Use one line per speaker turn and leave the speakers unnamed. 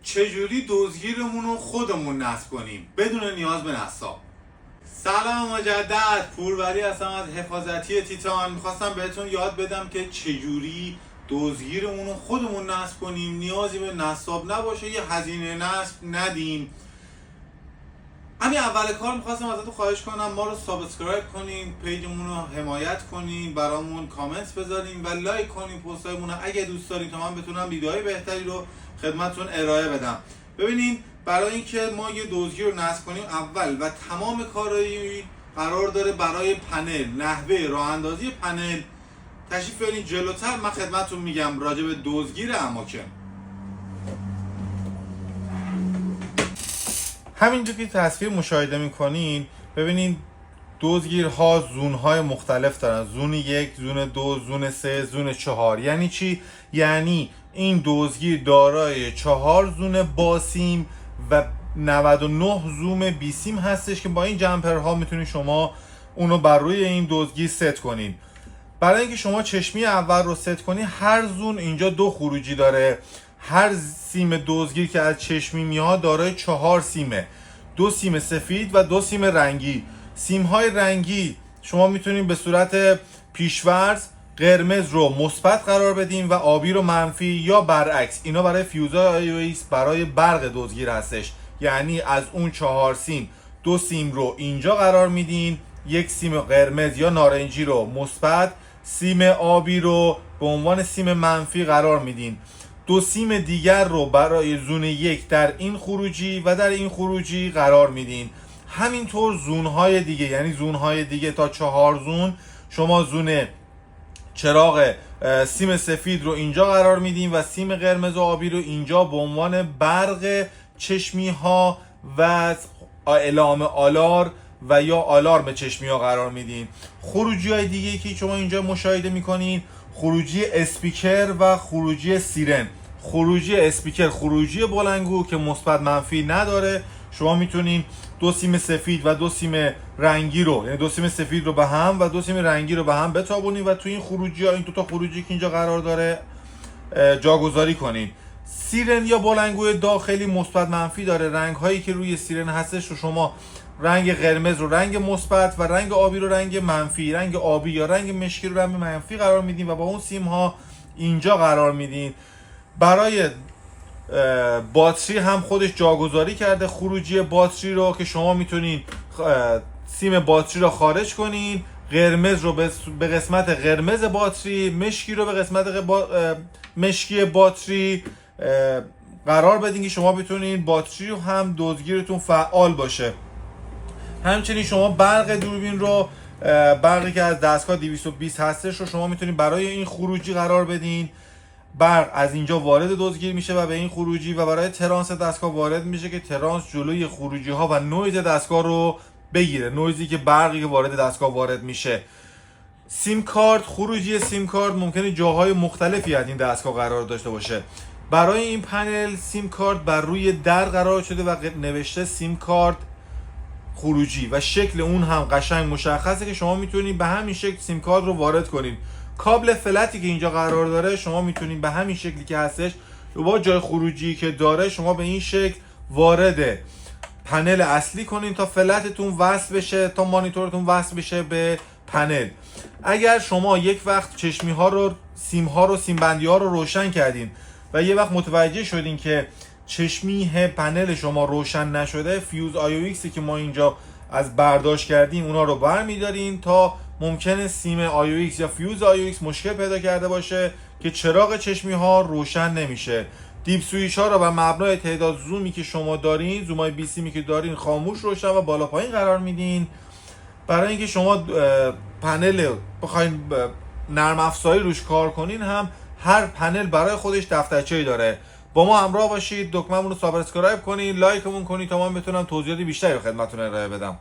چجوری دزگیرمون رو خودمون نصب کنیم بدون نیاز به نصاب. سلام مجدد، پوروری هستم از حفاظتی تیتان. میخواستم بهتون یاد بدم که چجوری دزگیرمون رو خودمون نصب کنیم، نیازی به نصاب نباشه، یه هزینه نصب ندیم. همین اول کار میخواستم ازتون خواهش کنم ما رو سابسکرایب کنین، پیجمون رو حمایت کنین، برامون کامنت بذارین و لایک کنین پستایمون رو اگه دوست دارین تا من بتونم ویدیوهای بهتری رو خدمتتون ارائه بدم. ببینین، برای اینکه ما یه دزگیر رو نصب کنیم اول و تمام کارایی قرار داره برای پنل، نحوه راه اندازی پنل. تشریف بیارین جلوتر من خدمتتون میگم راجع به دزگیر اماکن. همینجور که تصویر مشاهده میکنین ببینین دزگیرها زونهای مختلف دارن، زون 1، زون 2، زون 3، زون 4. یعنی چی؟ یعنی این دزگیر دارای 4 زون باسیم و 99 زوم بیسیم هستش که با این جمپرها میتونید شما اونو بر روی این دزگیر ست کنین. برای اینکه شما چشمی اول رو ست کنین، هر زون اینجا 2 خروجی داره. هر سیم دزگیر که از چشمی میاد دارای 4 سیمه، 2 سیم سفید و 2 سیم رنگی. سیم های رنگی شما میتونید به صورت پیشورز قرمز رو مثبت قرار بدین و آبی رو منفی یا برعکس. اینا برای فیوزهای iOS برای برق دزگیر هستش. یعنی از اون 4 سیم 2 سیم رو اینجا قرار میدین، 1 سیم قرمز یا نارنجی رو مثبت، سیم آبی رو به عنوان سیم منفی قرار میدین. 2 سیم دیگر رو برای زون 1 در این خروجی و در این خروجی قرار میدین. همینطور زونهای دیگه، یعنی زونهای دیگه تا 4 زون شما زون چراغ سیم سفید رو اینجا قرار میدین و سیم قرمز و آبی رو اینجا به عنوان برق چشمی ها و اعلام آلار و یا آلارم چشمی ها قرار میدین. خروجی های دیگه که شما اینجا مشاهده میکنین خروجی اسپیکر و خروجی سیرن. خروجی اسپیکر خروجی بلندگو که مثبت منفی نداره. شما میتونین 2 سیم سفید و 2 سیم رنگی رو، یعنی 2 سیم سفید رو به هم و 2 سیم رنگی رو به هم بتابونین و تو این خروجی ها، این 2 تا خروجی که اینجا قرار داره جاگذاری کنین. سیرن یا بلندگوی داخلی مثبت منفی داره. رنگ هایی که روی سیرن هستش رو شما رنگ قرمز رو رنگ مثبت و رنگ آبی رو رنگ منفی، رنگ آبی یا رنگ مشکی رو رنگ منفی قرار میدین و با اون سیم ها اینجا قرار میدین. برای باتری هم خودش جاگذاری کرده خروجی باتری رو که شما میتونین سیم باتری رو خارج کنین، قرمز رو به قسمت قرمز باتری، مشکی رو به قسمت مشکی باتری قرار بدین که شما بتونین باتری رو هم دزگیرتون فعال باشه. همچنین شما برق دوربین رو، برقی که از دستگاه 220 هستش رو شما میتونین برای این خروجی قرار بدین. برق از اینجا وارد دزگیر میشه و به این خروجی و برای ترانس دستگاه وارد میشه که ترانس جلوی خروجی ها و نویز دستگاه رو بگیره، نویزی که برقی که وارد دستگاه وارد میشه. سیم کارت، خروجی سیم کارت ممکنه جاهای مختلفی از این دستگاه قرار داشته باشه. برای این پنل سیم کارت بر روی در قرار شده و نوشته سیم کارت خروجی و شکل اون هم قشنگ مشخصه که شما میتونید به همین شکل سیم کارت رو وارد کنید. کابل فلتی که اینجا قرار داره شما میتونید به همین شکلی که هستش با جای خروجی که داره شما به این شکل وارد پنل اصلی کنین تا فلتتون وصل بشه، تا مانیتورتون وصل بشه به پنل. اگر شما یک وقت چشمی ها رو، سیم ها رو، سیم بندی ها رو روشن کردین و یه وقت متوجه شدین که چشمی پنل شما روشن نشده، فیوز iOS که ما اینجا از برداشت کردیم اونا رو برمیدارین تا ممکنه سیم iOS یا فیوز iOS مشکل پیدا کرده باشه که چراغ چشمی ها روشن نمیشه. دیپ سویچ ها رو بر مبنای تعداد زومی که شما دارین، زومای بیسیمی که دارین، خاموش روشن و بالا پایین قرار میدین. برای اینکه شما پنل بخواین نرم افزاری روش کار کنین هم هر پنل برای خودش دفترچه‌ای داره. با ما همراه باشید، دکمه‌مون رو سابسکرایب کنید، لایکمون کنید تا من بتونم توضیحات بیشتری رو خدمتتون ارائه بدم.